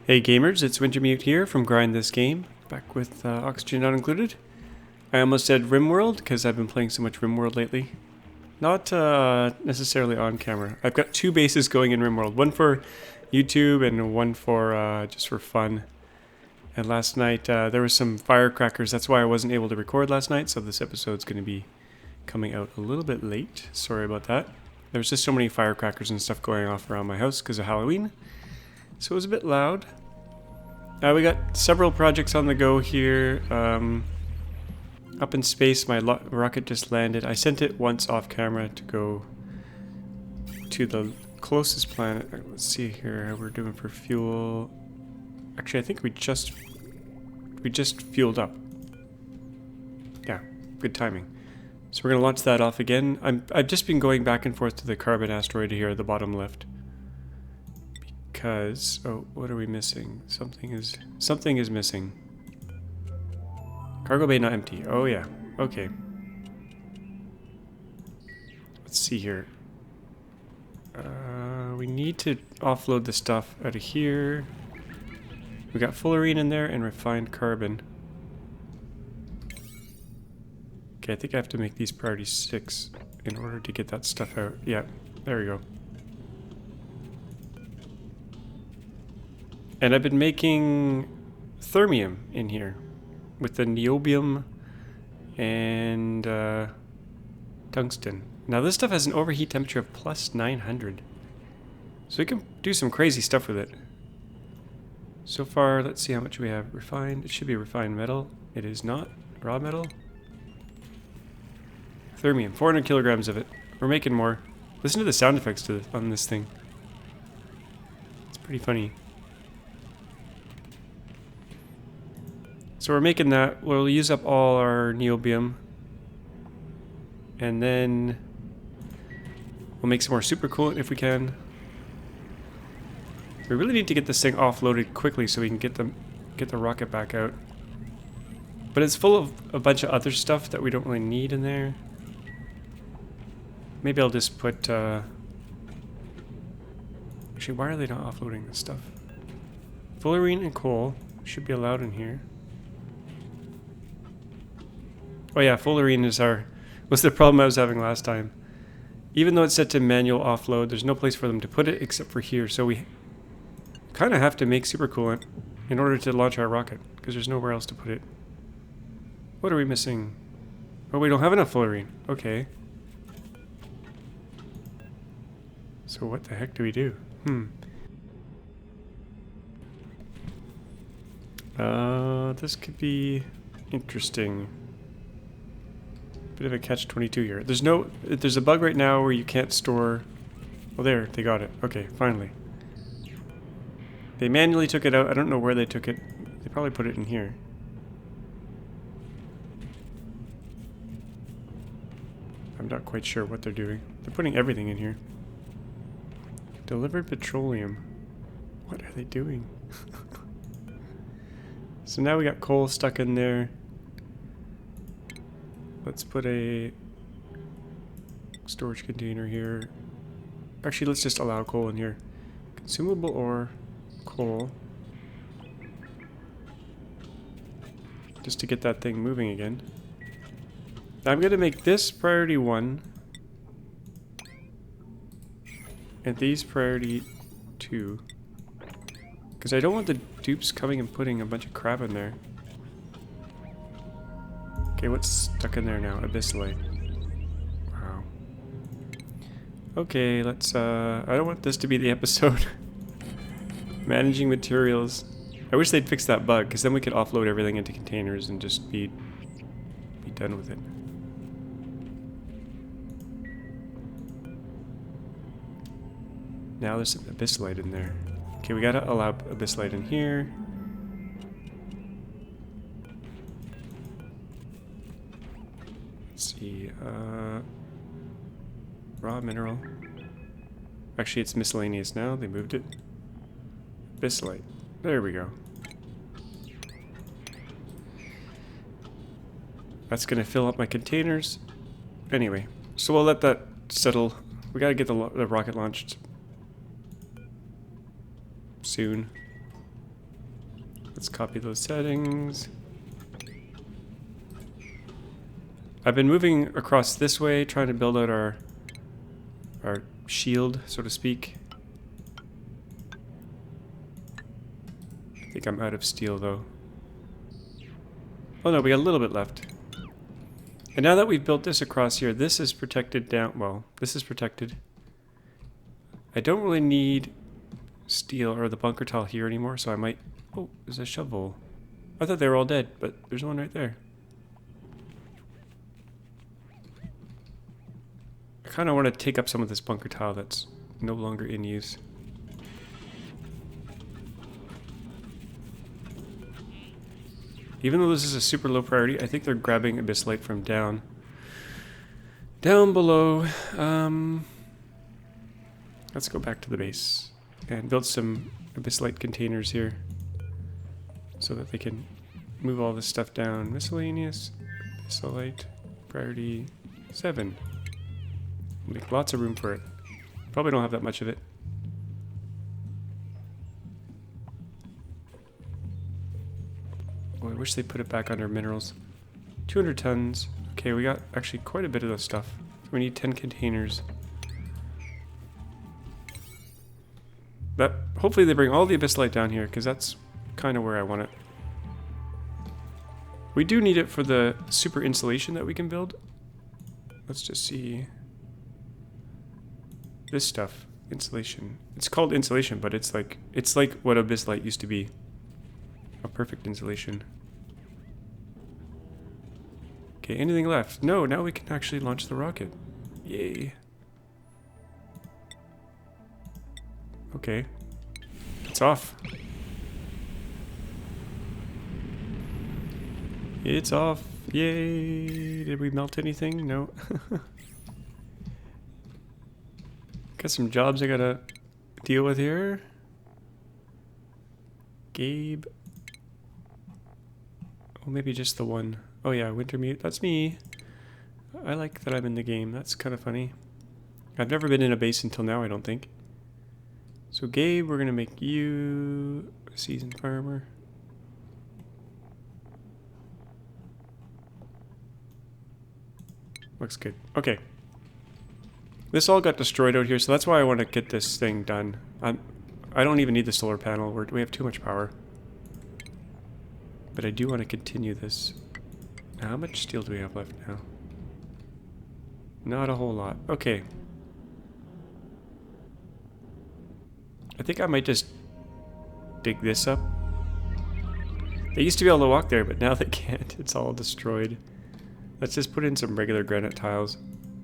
Hey gamers, it's Wintermute here from Grind This Game, back with Oxygen Not Included. I almost said RimWorld because I've been playing so much RimWorld lately. Not necessarily on camera. I've got two bases going in RimWorld, one for YouTube and one for just for fun. And last night there was some firecrackers, that's why I wasn't able to record last night, so this episode's going to be coming out a little bit late. Sorry about that. There was just so many firecrackers and stuff going off around my house because of Halloween. So it was a bit loud. We got several projects on the go here. Up in space, my rocket just landed. I sent it once off camera to go to the closest planet. Let's see here how we're doing for fuel. Actually, I think we just fueled up. Yeah, good timing. So we're gonna launch that off again. I've just been going back and forth to the carbon asteroid here at the bottom left. Because, oh, what are we missing? Something is missing. Cargo bay not empty. Oh yeah, okay. Let's see here. We need to offload the stuff out of here. We got fullerene in there and refined carbon. Okay, I think I have to make these priority 6 in order to get that stuff out. Yeah, there we go. And I've been making thermium in here with the niobium and tungsten. Now this stuff has an overheat temperature of plus 900. So we can do some crazy stuff with it. So far, let's see how much we have refined. It should be refined metal. It is not. Raw metal. Thermium, 400 kilograms of it. We're making more. Listen to the sound effects on this thing. It's pretty funny. So we're making that. We'll use up all our niobium. And then we'll make some more supercoolant if we can. We really need to get this thing offloaded quickly so we can get the rocket back out. But it's full of a bunch of other stuff that we don't really need in there. Maybe I'll just put actually, why are they not offloading this stuff? Fullerene and coal should be allowed in here. Oh yeah, fullerene was the problem I was having last time. Even though it's set to manual offload, there's no place for them to put it except for here. So we kind of have to make supercoolant in order to launch our rocket, because there's nowhere else to put it. What are we missing? Oh, we don't have enough fullerene. Okay. So what the heck do we do? This could be interesting. Bit of a catch-22 here. There's a bug right now where you can't store. Oh, there, they got it. Okay, finally. They manually took it out. I don't know where they took it. They probably put it in here. I'm not quite sure what they're doing. They're putting everything in here. Delivered petroleum. What are they doing? So now we got coal stuck in there. Let's put a storage container here. Actually, let's just allow coal in here. Consumable ore, coal. Just to get that thing moving again. Now I'm going to make this priority 1. And these priority 2. Because I don't want the dupes coming and putting a bunch of crap in there. Okay, what's stuck in there now? Abyssalite. Wow. Okay, let's, I don't want this to be the episode. Managing materials. I wish they'd fix that bug, because then we could offload everything into containers and just be done with it. Now there's some abyssalite in there. Okay, we gotta allow abyssalite in here. Let's see, raw mineral. Actually, it's miscellaneous now. They moved it. Abyssalite. There we go. That's gonna fill up my containers. Anyway, so we'll let that settle. We gotta get the rocket launched soon. Let's copy those settings. I've been moving across this way, trying to build out our shield, so to speak. I think I'm out of steel though. Oh no, we got a little bit left. And now that we've built this across here, this is protected down. Well, this is protected. I don't really need steel or the bunker tile here anymore, so I might... Oh, there's a shovel. I thought they were all dead, but there's one right there. I kind of want to take up some of this bunker tile that's no longer in use. Even though this is a super low priority, I think they're grabbing abyssalite from down below. Let's go back to the base and build some abyssalite containers here so that they can move all this stuff down. Miscellaneous, abyssalite, priority 7. Make lots of room for it. Probably don't have that much of it. Oh, I wish they put it back under minerals. 200 tons. Okay, we got actually quite a bit of this stuff. We need 10 containers. But hopefully they bring all the abyssalite down here, because that's kind of where I want it. We do need it for the super insulation that we can build. Let's just see. This stuff, insulation. It's called insulation, but it's like what abyssalite used to be. A perfect insulation. Okay, anything left? No, now we can actually launch the rocket. Yay. Okay. It's off. It's off. Yay. Did we melt anything? No. Got some jobs I gotta deal with here. Gabe. Oh, maybe just the one. Oh yeah, Wintermute. That's me. I like that I'm in the game. That's kind of funny. I've never been in a base until now, I don't think. So Gabe, we're gonna make you a seasoned farmer. Looks good. Okay. This all got destroyed out here, so that's why I want to get this thing done. I don't even need the solar panel. We have too much power. But I do want to continue this. How much steel do we have left now? Not a whole lot. Okay. I think I might just dig this up. They used to be able to walk there, but now they can't. It's all destroyed. Let's just put in some regular granite tiles,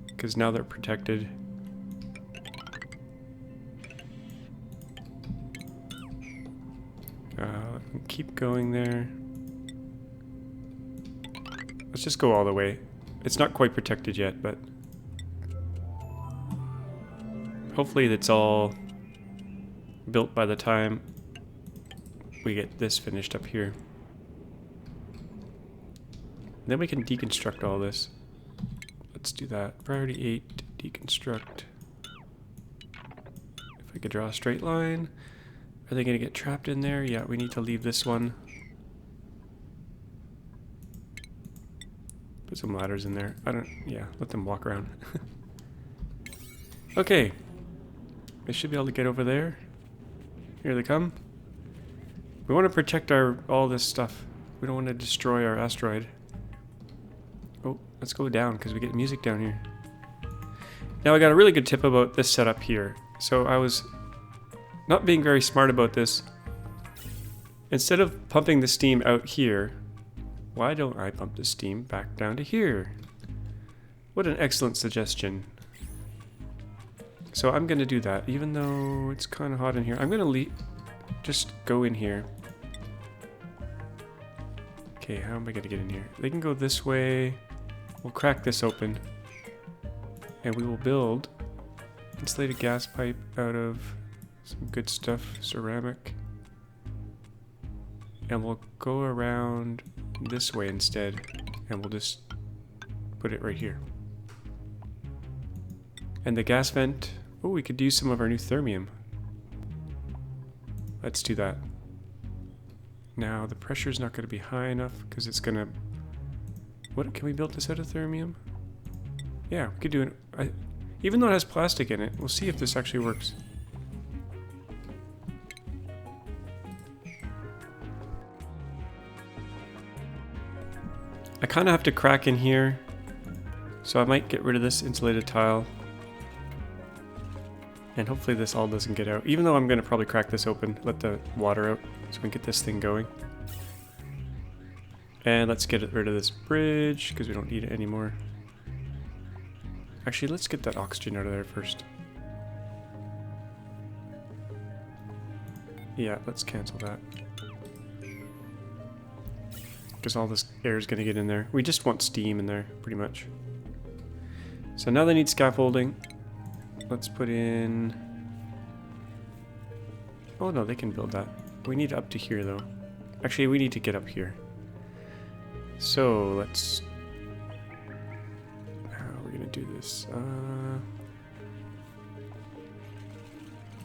because now they're protected. Keep going there. Let's just go all the way. It's not quite protected yet, but hopefully it's all built by the time we get this finished up here. Then we can deconstruct all this. Let's do that. Priority 8, deconstruct. If I could draw a straight line. Are they going to get trapped in there? Yeah, we need to leave this one. Put some ladders in there. Yeah, let them walk around. Okay. They should be able to get over there. Here they come. We want to protect all this stuff. We don't want to destroy our asteroid. Oh, let's go down because we get music down here. Now I got a really good tip about this setup here. So I was not being very smart about this. Instead of pumping the steam out here, why don't I pump the steam back down to here? What an excellent suggestion. So I'm going to do that, even though it's kind of hot in here. I'm going to just go in here. Okay, how am I going to get in here? They can go this way. We'll crack this open. And we will build insulated gas pipe out of some good stuff, ceramic. And we'll go around this way instead. And we'll just put it right here. And the gas vent. Oh, we could use some of our new thermium. Let's do that. Now, the pressure is not going to be high enough because it's going to... What, can we build this out of thermium? Yeah, we could do it. Even though it has plastic in it, we'll see if this actually works. I kind of have to crack in here, so I might get rid of this insulated tile. And hopefully this all doesn't get out, even though I'm going to probably crack this open, let the water out, so we can get this thing going. And let's get rid of this bridge, because we don't need it anymore. Actually, let's get that oxygen out of there first. Yeah, let's cancel that. Because all this air is going to get in there. We just want steam in there, pretty much. So now they need scaffolding. Let's put in... Oh no, they can build that. We need up to here though. Actually, we need to get up here. So let's... How are we gonna do this?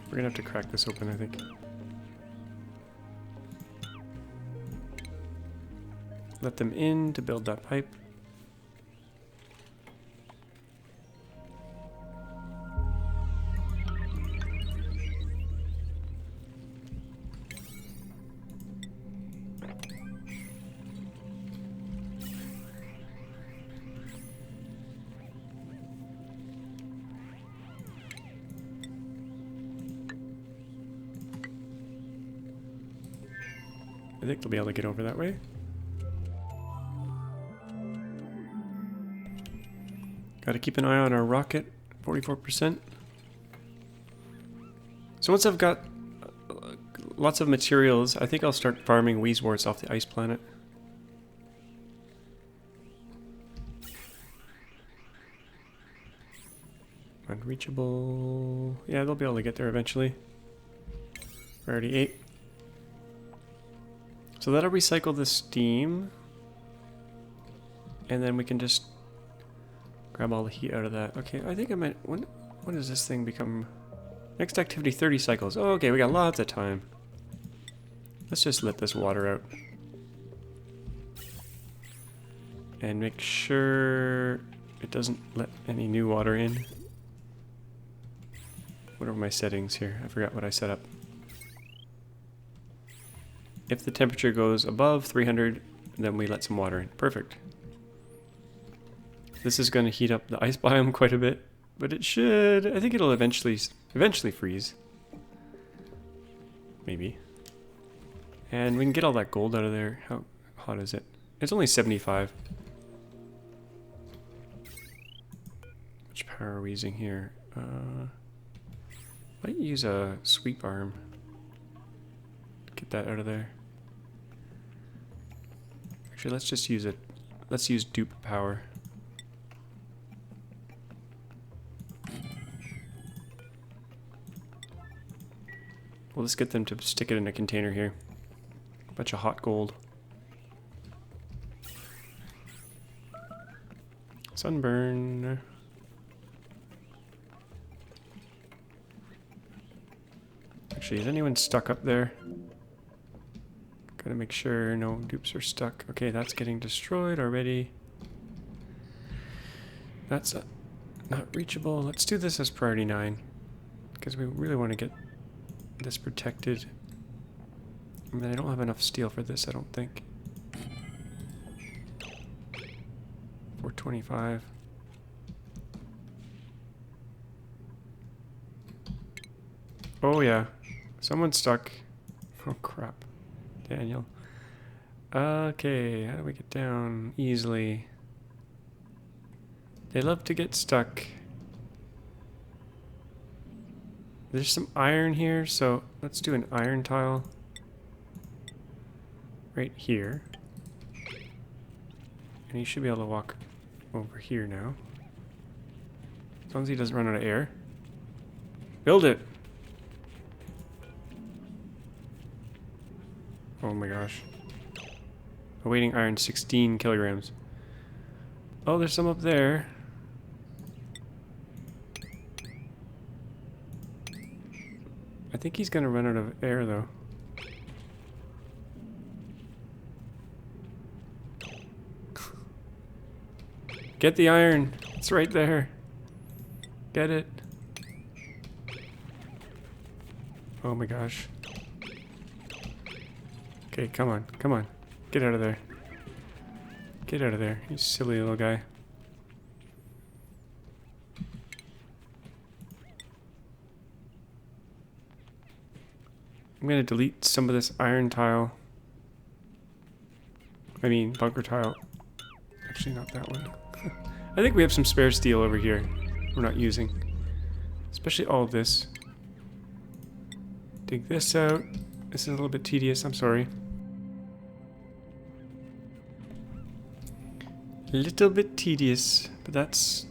We're gonna have to crack this open, I think. Let them in to build that pipe. I think they'll be able to get over that way. Got to keep an eye on our rocket, 44%. So once I've got lots of materials, I think I'll start farming Wheezeworts off the ice planet. Unreachable. Yeah, they'll be able to get there eventually. We're already 8. So that'll recycle the steam. And then we can just grab all the heat out of that. Okay, I think I might... When does this thing become... Next activity, 30 cycles. Oh, okay, we got lots of time. Let's just let this water out. And make sure it doesn't let any new water in. What are my settings here? I forgot what I set up. If the temperature goes above 300, then we let some water in. Perfect. This is going to heat up the ice biome quite a bit, but it should... I think it'll eventually freeze. Maybe. And we can get all that gold out of there. How hot is it? It's only 75. Which power are we using here? Might use a sweep arm. Get that out of there. Actually, let's just use it. Let's use dupe power. Well, let's get them to stick it in a container here. A bunch of hot gold. Sunburn. Actually, is anyone stuck up there? Gotta make sure no dupes are stuck. Okay, that's getting destroyed already. That's not reachable. Let's do this as priority 9. Because we really want to get this protected. I mean, I don't have enough steel for this, I don't think. 425. Oh yeah, someone's stuck. Oh crap. Daniel. Okay, how do we get down easily? They love to get stuck. There's some iron here, so let's do an iron tile. Right here. And he should be able to walk over here now. As long as he doesn't run out of air. Build it! Oh my gosh. Awaiting iron, 16 kilograms. Oh, there's some up there. I think he's gonna run out of air though. Get the iron. It's right there. Get it. Oh my gosh. Okay, come on. Come on. Get out of there. Get out of there, you silly little guy. I'm gonna delete some of this iron tile. I mean, bunker tile. Actually, not that one. I think we have some spare steel over here we're not using. Especially all of this. Dig this out. This is a little bit tedious, I'm sorry. A little bit tedious, but that's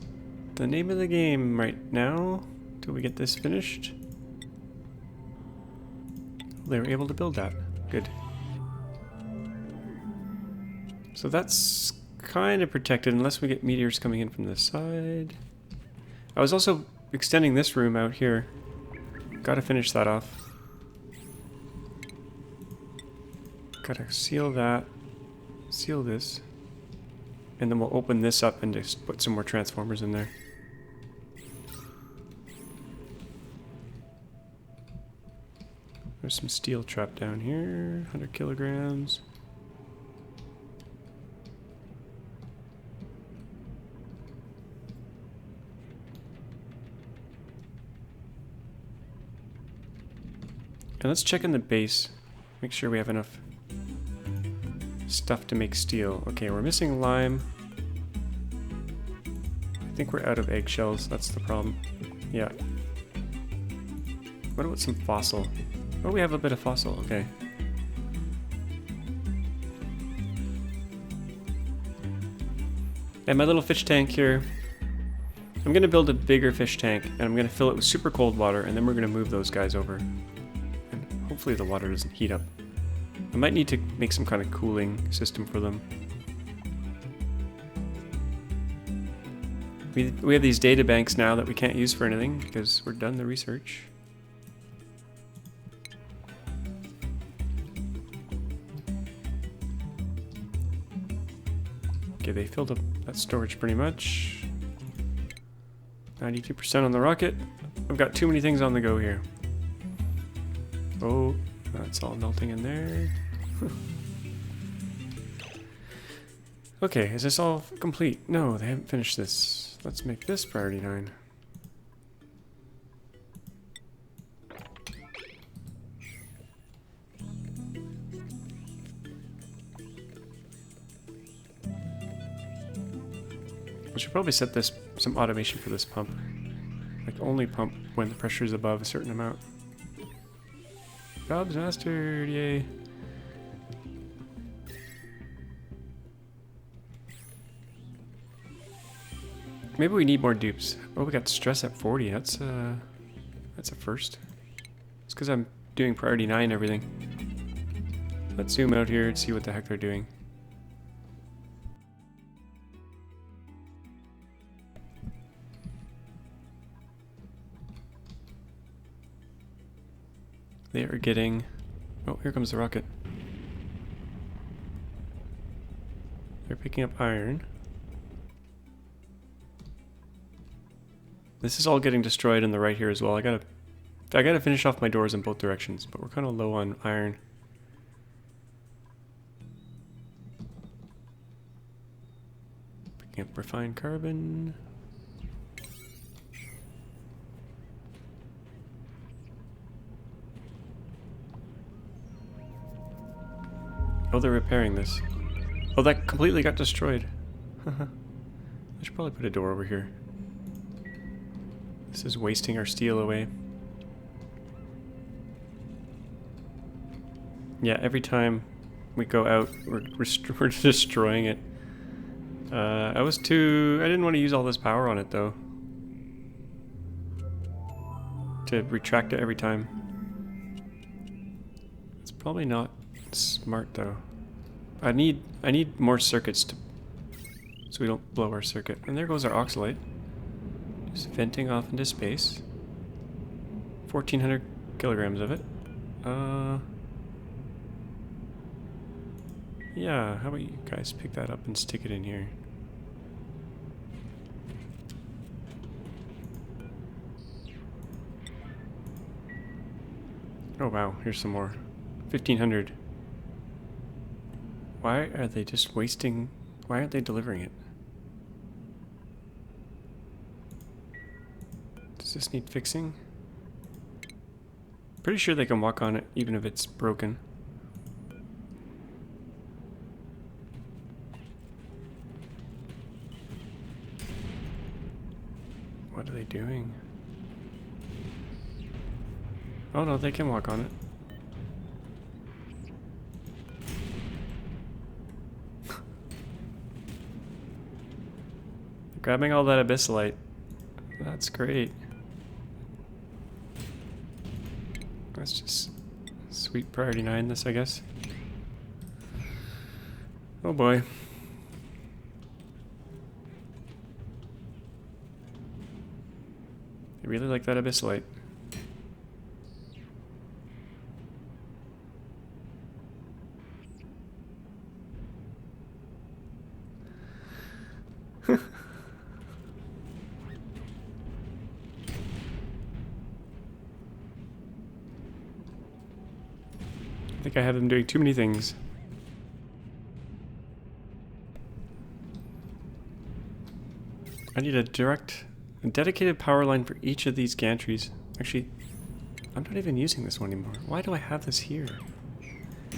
the name of the game right now. Till we get this finished. They were able to build that. Good. So that's kind of protected unless we get meteors coming in from this side. I was also extending this room out here. Gotta finish that off. Gotta seal that. Seal this. And then we'll open this up and just put some more transformers in there. There's some steel trapped down here. 100 kilograms. And let's check in the base. Make sure we have enough stuff to make steel. Okay, we're missing lime. I think we're out of eggshells. That's the problem. Yeah. What about some fossil? Oh, we have a bit of fossil. Okay. And my little fish tank here. I'm going to build a bigger fish tank, and I'm going to fill it with super cold water, and then we're going to move those guys over. And hopefully the water doesn't heat up. I might need to make some kind of cooling system for them. We have these data banks now that we can't use for anything because we're done the research. Okay, they filled up that storage pretty much. 92% on the rocket. I've got too many things on the go here. Oh, that's all melting in there. Okay, is this all complete? No, they haven't finished this. Let's make this priority 9. I should probably set this some automation for this pump. Like only pump when the pressure is above a certain amount. Jobs mastered, yay. Maybe we need more dupes. Oh, we got stress at 40. That's a first. It's because I'm doing priority 9 everything. Let's zoom out here and see what the heck they're doing. They are getting... Oh, here comes the rocket. They're picking up iron. This is all getting destroyed in the right here as well. I gotta finish off my doors in both directions, but we're kind of low on iron. Picking up refined carbon. Oh, they're repairing this. Oh, that completely got destroyed. I should probably put a door over here. This is wasting our steel away. Yeah, every time we go out, we're destroying it. I didn't want to use all this power on it though. To retract it every time. It's probably not smart though. I need more circuits so we don't blow our circuit. And there goes our oxylite. Just venting off into space. 1,400 kilograms of it. Yeah, how about you guys pick that up and stick it in here? wow, here's some more. 1500. Why are they just wasting... Why aren't they delivering it? Does this need fixing? Pretty sure they can walk on it even if it's broken. What are they doing? Oh no, they can walk on it. Grabbing all that abyssalite. That's great. Let's just sweep priority 9 this, I guess. Oh boy. I really like that abyssalite. I think I have them doing too many things. I need a dedicated power line for each of these gantries. Actually, I'm not even using this one anymore. Why do I have this here?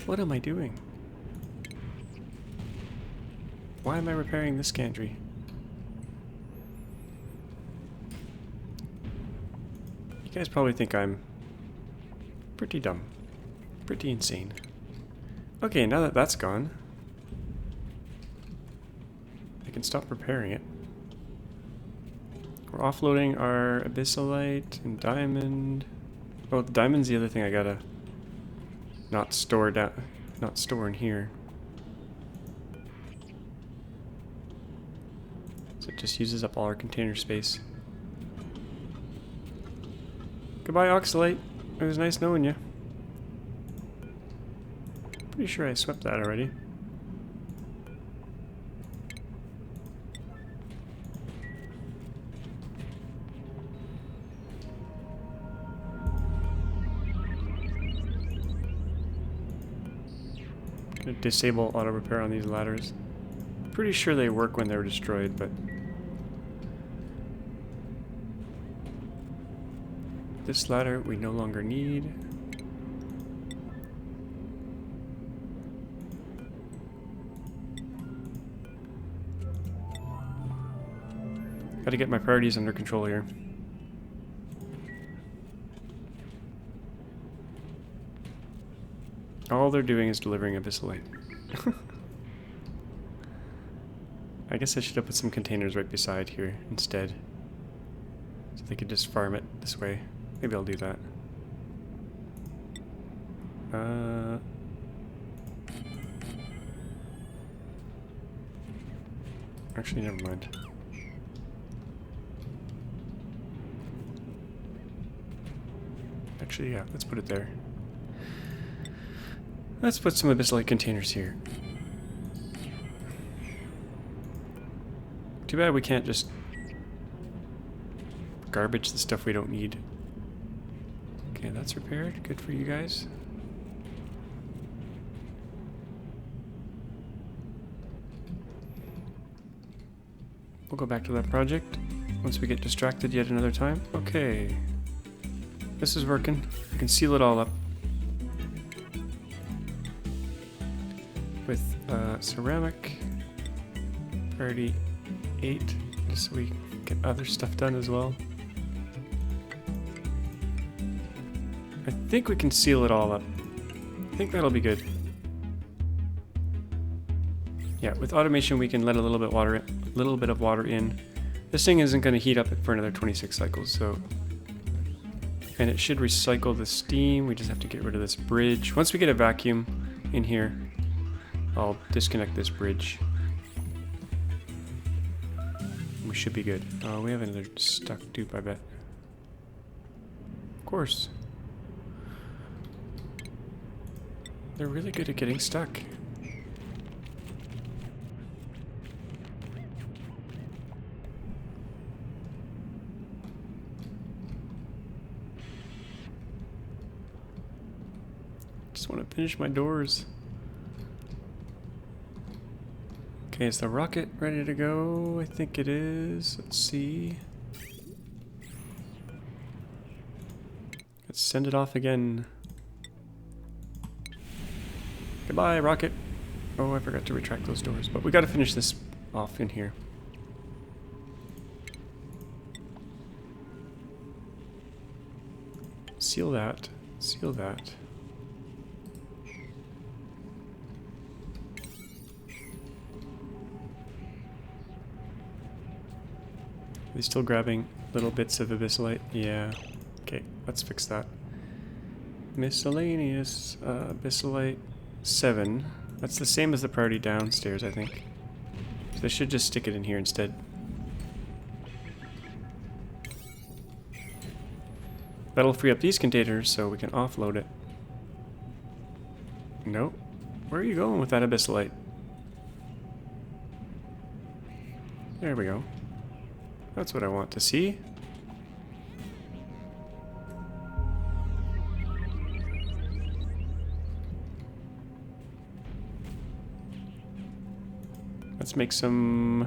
What am I doing? Why am I repairing this gantry? You guys probably think I'm pretty dumb. Pretty insane. Okay, now that that's gone, I can stop repairing it. We're offloading our abyssalite and diamond. Oh, the diamond's the other thing I gotta not store in here. So it just uses up all our container space. Goodbye, oxylite. It was nice knowing you. Pretty sure I swept that already. Gonna disable auto repair on these ladders. Pretty sure they work when they're destroyed, but this ladder we no longer need. Gotta get my priorities under control here. All they're doing is delivering abyssalite. I guess I should have put some containers right beside here instead. So they could just farm it this way. Maybe I'll do that. Actually, never mind. Actually, yeah, let's put it there. Let's put some abyssalite containers here. Too bad we can't just garbage the stuff we don't need. Okay, that's repaired. Good for you guys. We'll go back to that project once we get distracted yet another time. Okay. This is working. I can seal it all up with ceramic. Priority 8, just so we can get other stuff done as well. I think we can seal it all up. I think that'll be good. Yeah, with automation we can let a little bit of water in. This thing isn't going to heat up for another 26 cycles, so. And it should recycle the steam. We just have to get rid of this bridge. Once we get a vacuum in here, I'll disconnect this bridge. We should be good. Oh, we have another stuck dupe, I bet. Of course. They're really good at getting stuck. finish my doors. Okay, is the rocket ready to go? I think it is. Let's see. Let's send it off again. Goodbye, rocket. Oh, I forgot to retract those doors, but we gotta finish this off in here. Seal that. Seal that. Are they still grabbing little bits of abyssalite? Yeah. Okay, let's fix that. Miscellaneous abyssalite 7. That's the same as the priority downstairs, I think. So they should just stick it in here instead. That'll free up these containers so we can offload it. Nope. Where are you going with that abyssalite? There we go. That's what I want to see. Let's make some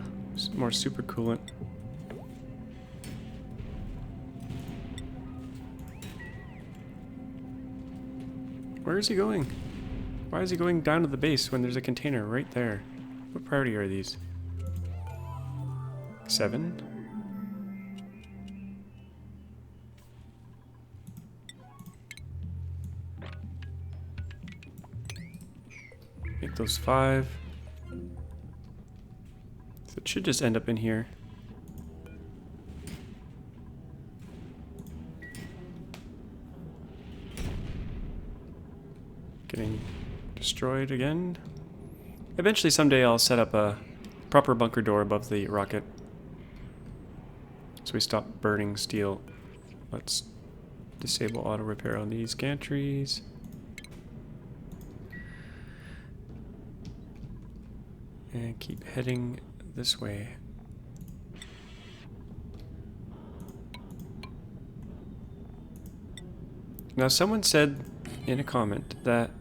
more supercoolant. Where is he going? Why is he going down to the base when there's a container right there? What priority are these? 7? Make those 5. So it should just end up in here. Getting destroyed again. Eventually someday I'll set up a proper bunker door above the rocket. So we stop burning steel. Let's disable auto repair on these gantries. And keep heading this way. Now someone said in a comment that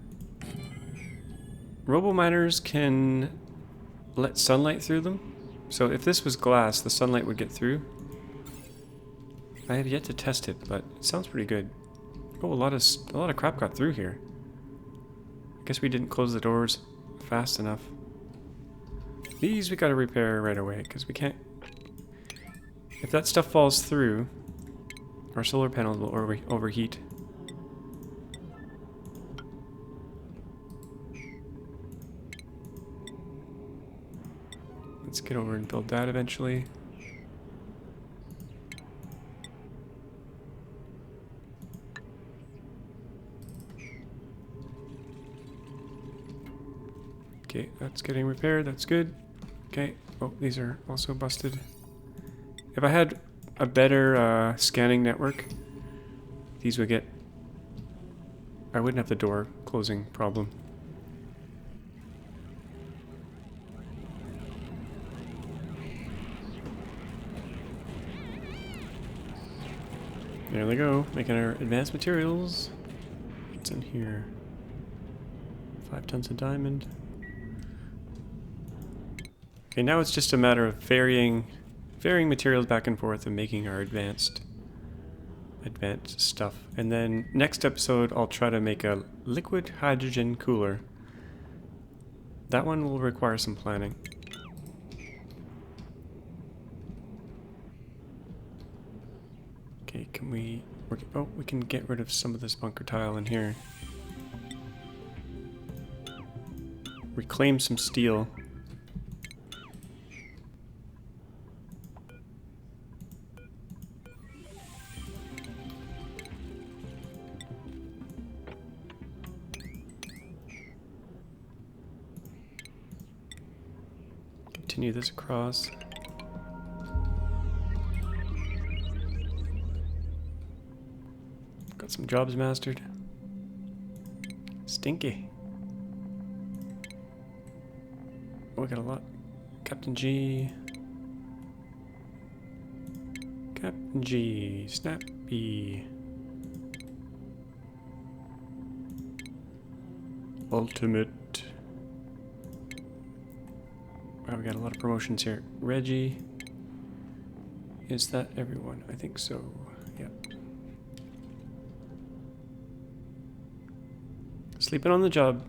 robo-miners can let sunlight through them. So if this was glass, the sunlight would get through. I have yet to test it, but it sounds pretty good. Oh, a lot of crap got through here. I guess we didn't close the doors fast enough. These we gotta repair right away, because we can't... If that stuff falls through, our solar panels will overheat. Let's get over and build that eventually. Okay, that's getting repaired, that's good. Okay, oh, these are also busted. If I had a better scanning network, these would get... I wouldn't have the door closing problem. There they go, making our advanced materials. What's in here? 5 tons of diamond. Okay, now it's just a matter of varying materials back and forth and making our advanced stuff. And then next episode I'll try to make a liquid hydrogen cooler. That one will require some planning. Okay, can we... Oh, we can get rid of some of this bunker tile in here. Reclaim some steel. Continue this across. Got some jobs mastered. Stinky. Oh, we got a lot. Captain G. Captain G. Snappy. ultimate. Wow, we got a lot of promotions here. Reggie. Is that everyone? I think so. Yeah. Sleeping on the job.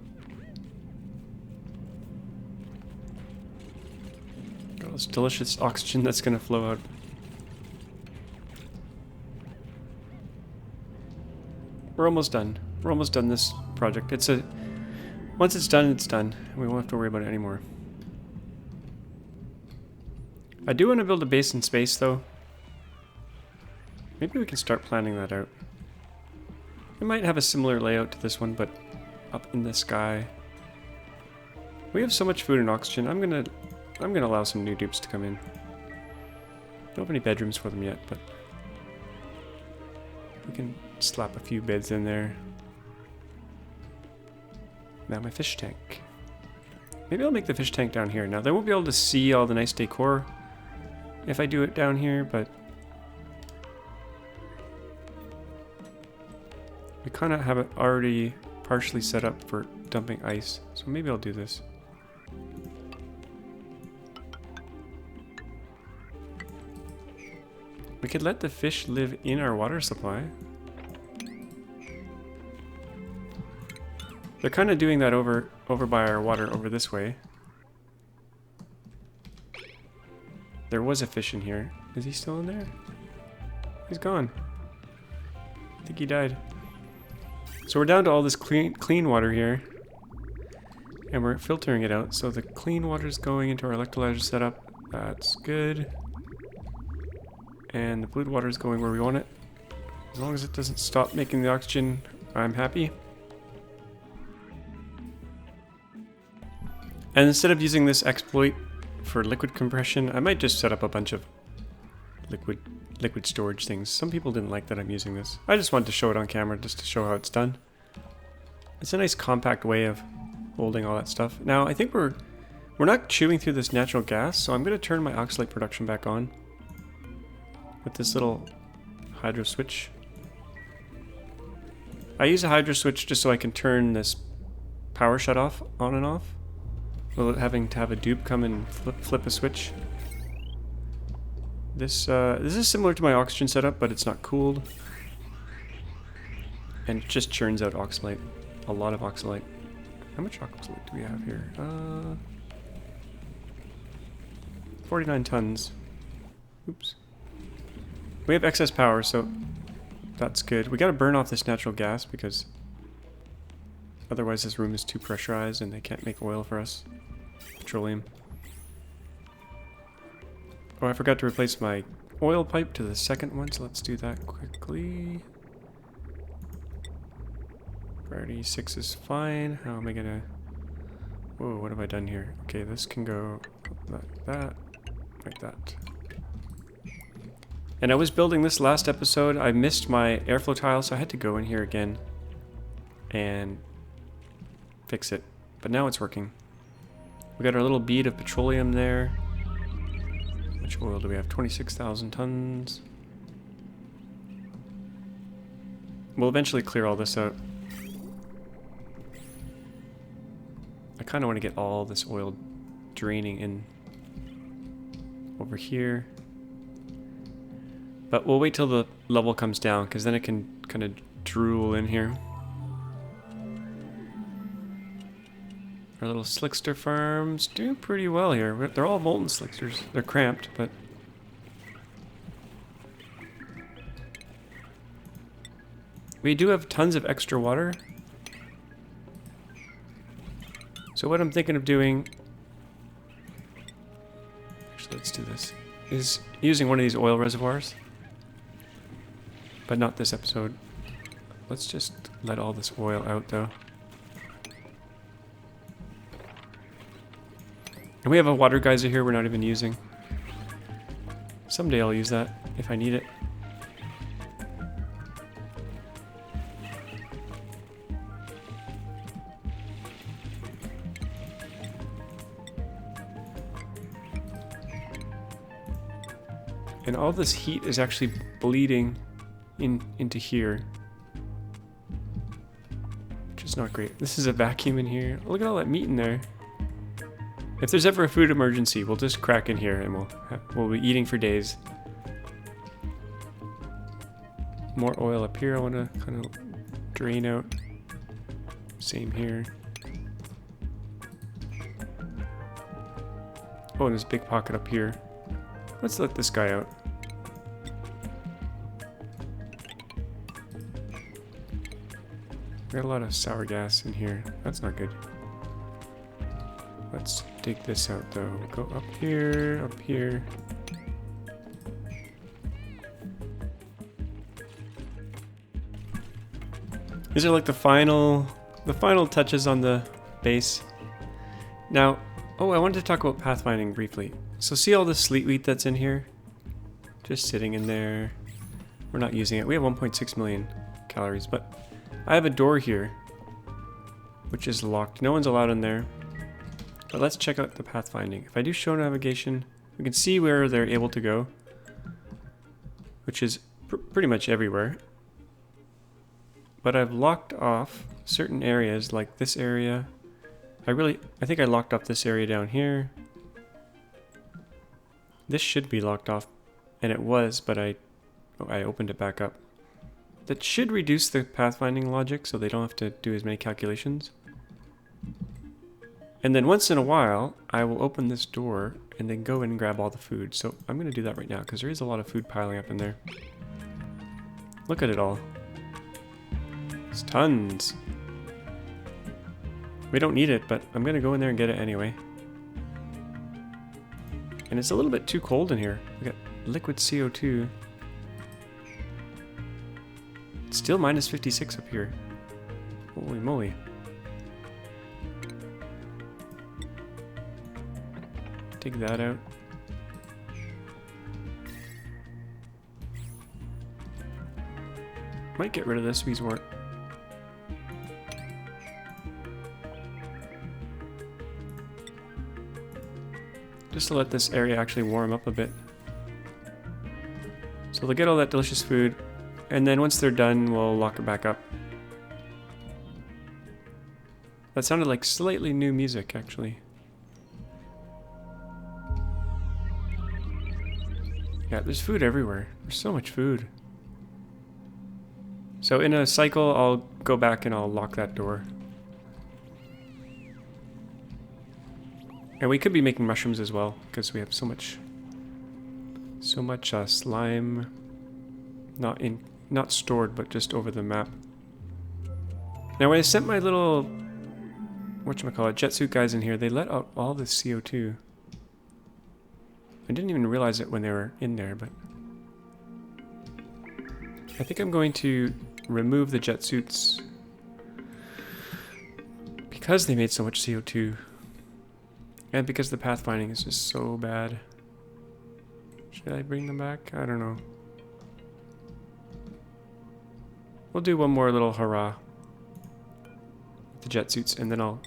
Got all this delicious oxygen that's gonna flow out. We're almost done. We're almost done this project. Once it's done, it's done. We won't have to worry about it anymore. I do want to build a base in space, though. Maybe we can start planning that out. It might have a similar layout to this one, but up in the sky. We have so much food and oxygen. I'm gonna allow some new dupes to come in. Don't have any bedrooms for them yet, but we can slap a few beds in there. Now my fish tank. Maybe I'll make the fish tank down here. Now they won't be able to see all the nice decor if I do it down here, but we kind of have it already partially set up for dumping ice, so maybe I'll do this. We could let the fish live in our water supply. They're kind of doing that over by our water over this way. There was a fish in here. Is he still in there? He's gone. I think he died. So we're down to all this clean water here. And we're filtering it out. So the clean water is going into our electrolyzer setup. That's good. And the blue water is going where we want it. As long as it doesn't stop making the oxygen, I'm happy. And instead of using this exploit for liquid compression, I might just set up a bunch of liquid storage things. Some people didn't like that I'm using this. I just wanted to show it on camera just to show how it's done. It's a nice compact way of holding all that stuff. Now I think we're not chewing through this natural gas, so I'm going to turn my oxylite production back on with this little hydro switch. I use a hydro switch just so I can turn this power shut off on and off without having to have a dupe come and flip a switch. This is similar to my oxygen setup, but it's not cooled. And it just churns out oxylite. A lot of oxylite. How much oxylite do we have here? 49 tons. Oops. We have excess power, so that's good. We gotta burn off this natural gas because otherwise this room is too pressurized and they can't make oil for us. Petroleum. Oh, I forgot to replace my oil pipe to the second one, so let's do that quickly. Priority 6 is fine. How am I gonna... Whoa, what have I done here? Okay, this can go like that, like that. And I was building this last episode. I missed my airflow tile, so I had to go in here again and fix it. But now it's working. We got our little bead of petroleum there. How much oil do we have? 26,000 tons. We'll eventually clear all this out. I kind of want to get all this oil draining in over here. But we'll wait till the level comes down, because then it can kind of drool in here. Our little slickster farm's doing pretty well here. They're all molten slicksters. They're cramped, but... we do have tons of extra water. So what I'm thinking of doing... actually, let's do this. Is using one of these oil reservoirs. But not this episode. Let's just let all this oil out, though. And we have a water geyser here we're not even using. Someday I'll use that if I need it. And all this heat is actually bleeding into here, which is It's not great. This is a vacuum in here. Look at all that meat in there. If there's ever a food emergency, we'll just crack in here and we'll be eating for days. More oil up here I want to kind of drain out. Same here. Oh, and there's a big pocket up here. Let's let this guy out. Got a lot of sour gas in here. That's not good. Let's dig this out though. Go up here, up here. These are like the final touches on the base. Now, oh, I wanted to talk about pathfinding briefly. So see all the sleet wheat that's in here? Just sitting in there. We're not using it. We have 1.6 million calories, but I have a door here, which is locked. No one's allowed in there. But let's check out the pathfinding. If I do show navigation, we can see where they're able to go, which is pretty much everywhere. But I've locked off certain areas, like this area. I think I locked off this area down here. This should be locked off, and it was, but I opened it back up. That should reduce the pathfinding logic so they don't have to do as many calculations. And then once in a while, I will open this door and then go in and grab all the food. So I'm going to do that right now because there is a lot of food piling up in there. Look at it all. It's tons. We don't need it, but I'm going to go in there and get it anyway. And it's a little bit too cold in here. We got liquid CO2. It's still minus 56 up here. Holy moly. Take that out. Might get rid of this Weezwort. Just to let this area actually warm up a bit. So they'll get all that delicious food, and then once they're done, we'll lock it back up. That sounded like slightly new music, actually. Yeah, there's food everywhere. There's so much food. So in a cycle, I'll go back and I'll lock that door. And we could be making mushrooms as well, because we have so much slime, not stored, but just over the map. Now when I sent my little, whatchamacallit, jet suit guys in here, they let out all this CO2. I didn't even realize it when they were in there, but I think I'm going to remove the jet suits because they made so much CO2 and because the pathfinding is just so bad. Should I bring them back? I don't know. We'll do one more little hurrah with the jet suits and then I'll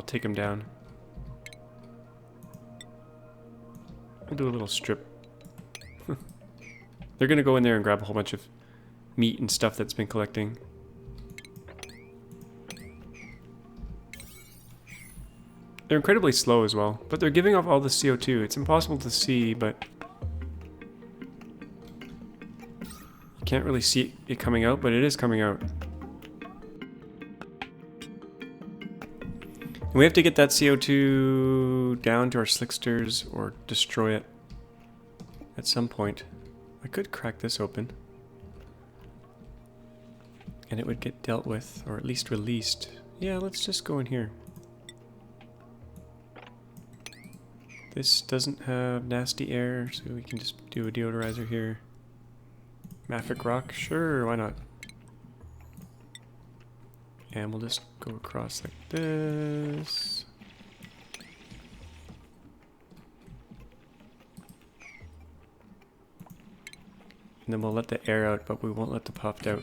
take them down. We'll do a little strip. They're gonna go in there and grab a whole bunch of meat and stuff that's been collecting. They're incredibly slow as well, but they're giving off all the CO2. It's impossible to see, but you can't really see it coming out, but it is coming out. And we have to get that CO2 down to our slicksters or destroy it at some point. I could crack this open and it would get dealt with, or at least released. Yeah, let's just go in here. This doesn't have nasty air, so we can just do a deodorizer here. Mafic rock, sure, why not? And we'll just go across like this. And then we'll let the air out, but we won't let the puff out.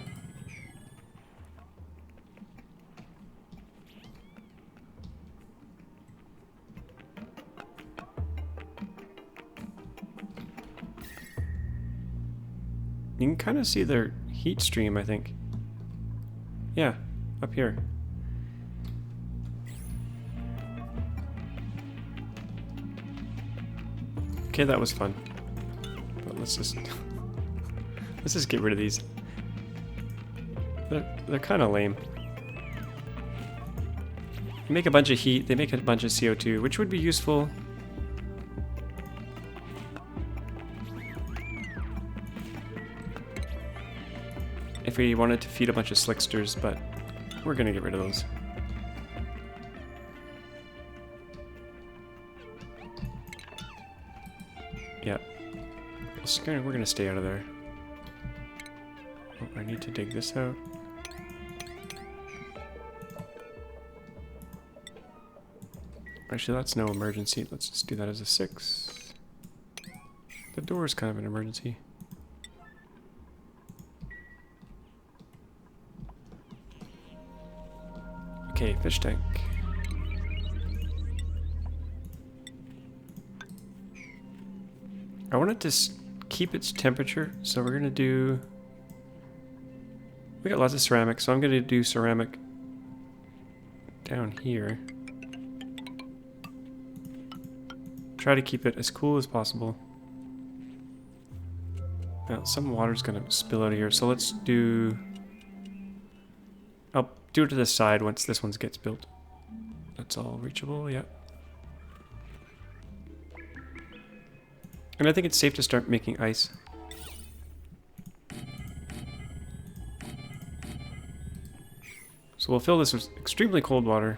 You can kind of see their heat stream, I think. Yeah, up here. Okay, that was fun. But let's just get rid of these. They're kind of lame. They make a bunch of heat, they make a bunch of CO2, which would be useful. If we wanted to feed a bunch of slicksters, but we're gonna get rid of those. Yeah. We're gonna stay out of there. Oh, I need to dig this out. Actually, that's no emergency. Let's just do that as a 6. The door is kind of an emergency. Okay, fish tank. I want it to keep its temperature, so we're gonna do... We got lots of ceramic, so I'm gonna do ceramic down here. Try to keep it as cool as possible. Now, some water's gonna spill out of here, so let's do... I'll do it to the side once this one gets built. That's all reachable, yeah. And I think it's safe to start making ice. So we'll fill this with extremely cold water.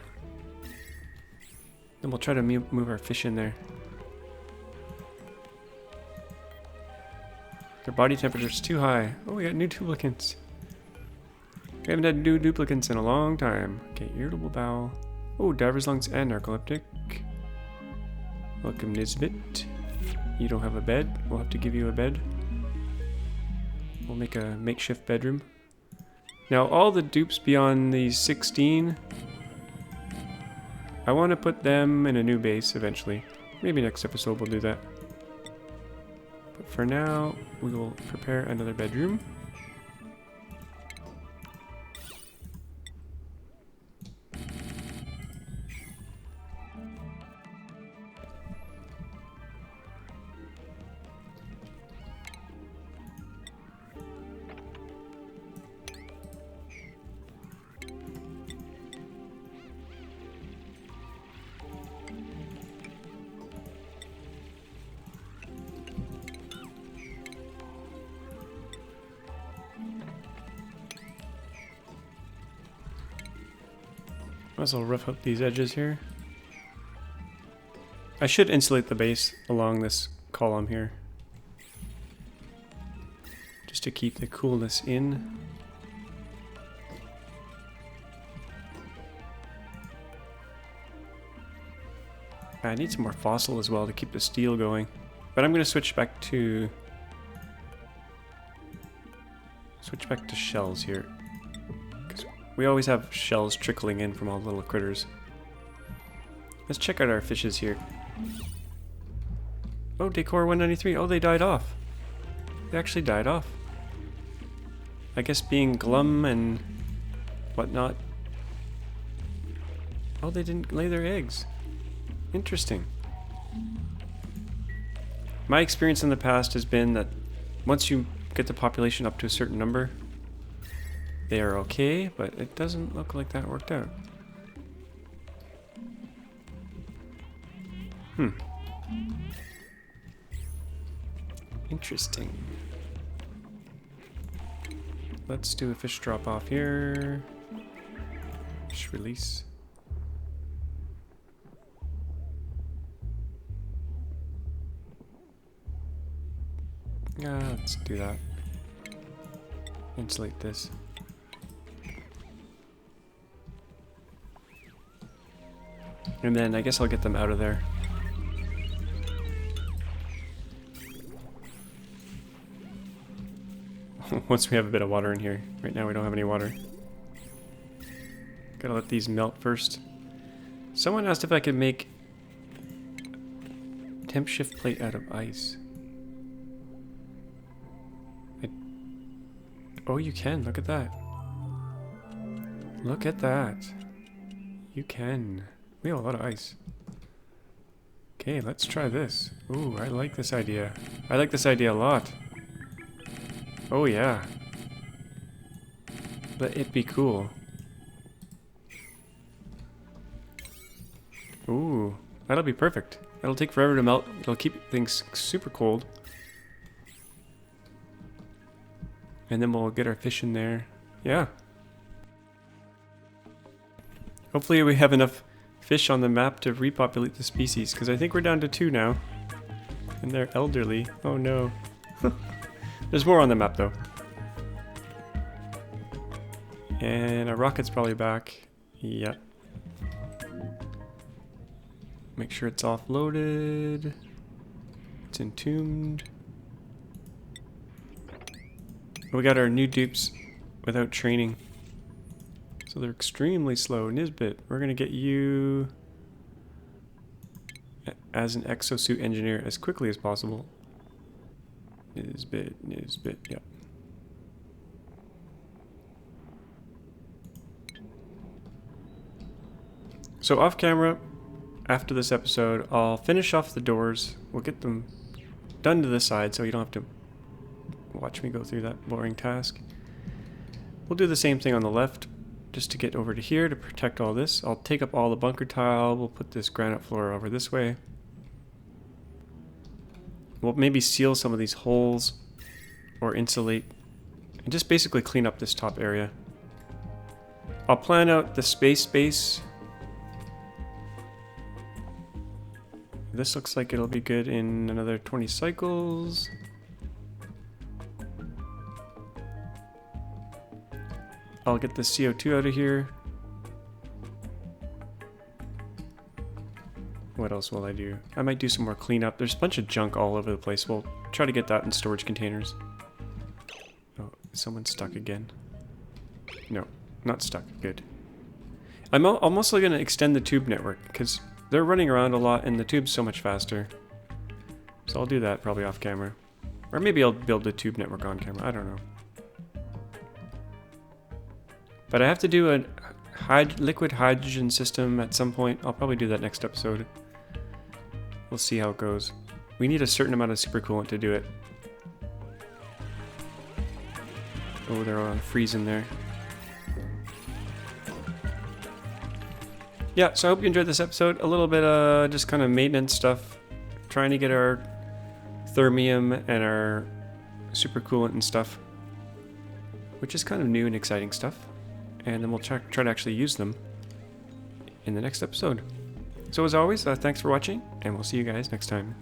Then we'll try to move our fish in there. Their body temperature is too high. Oh, we got new duplicants. We haven't had new duplicants in a long time. Okay, irritable bowel. Oh, diver's lungs and narcoleptic. Welcome, Nisbet. You don't have a bed. We'll have to give you a bed. We'll make a makeshift bedroom. Now, all the dupes beyond these 16, I want to put them in a new base eventually. Maybe next episode we'll do that. But for now, we will prepare another bedroom. Might as well rough up these edges here. I should insulate the base along this column here, just to keep the coolness in. I need some more fossil as well to keep the steel going, but I'm going to switch back to shells here. We always have shells trickling in from all the little critters. Let's check out our fishes here. Oh, Decor 193. Oh, they died off. They actually died off. I guess being glum and whatnot. Oh, they didn't lay their eggs. Interesting. My experience in the past has been that once you get the population up to a certain number, they are okay, but it doesn't look like that worked out. Interesting. Let's do a fish drop off here. Fish release. Let's do that. Insulate this. And then I guess I'll get them out of there. Once we have a bit of water in here. Right now we don't have any water. Gotta let these melt first. Someone asked if I could make temp shift plate out of ice. Oh, you can. Look at that. Look at that. You can. We have a lot of ice. Okay, let's try this. Ooh, I like this idea. I like this idea a lot. Oh yeah. Let it be cool. Ooh, that'll be perfect. It'll take forever to melt. It'll keep things super cold. And then we'll get our fish in there. Yeah. Hopefully we have enough fish on the map to repopulate the species, because I think we're down to 2 now. And they're elderly. Oh no. There's more on the map though. And our rocket's probably back. Yep. Make sure it's offloaded. It's entombed. We got our new dupes without training. So they're extremely slow. Nisbet, we're going to get you as an exosuit engineer as quickly as possible. Nisbet, yep. So off camera, after this episode, I'll finish off the doors. We'll get them done to the side so you don't have to watch me go through that boring task. We'll do the same thing on the left, just to get over to here to protect all this. I'll take up all the bunker tile. We'll put this granite floor over this way. We'll maybe seal some of these holes or insulate and just basically clean up this top area. I'll plan out the space. This looks like it'll be good in another 20 cycles. I'll get the CO2 out of here. What else will I do? I might do some more cleanup. There's a bunch of junk all over the place. We'll try to get that in storage containers. Oh, someone's stuck again. No, not stuck. Good. I'm mostly going to extend the tube network because they're running around a lot and the tube's so much faster. So I'll do that probably off camera. Or maybe I'll build the tube network on camera. I don't know. But I have to do a liquid hydrogen system at some point. I'll probably do that next episode. We'll see how it goes. We need a certain amount of supercoolant to do it. Oh, they're on freezing there. Yeah, so I hope you enjoyed this episode. A little bit of just kind of maintenance stuff. Trying to get our Thermium and our Supercoolant and stuff. Which is kind of new and exciting stuff. And then we'll try to actually use them in the next episode. So as always, thanks for watching, and we'll see you guys next time.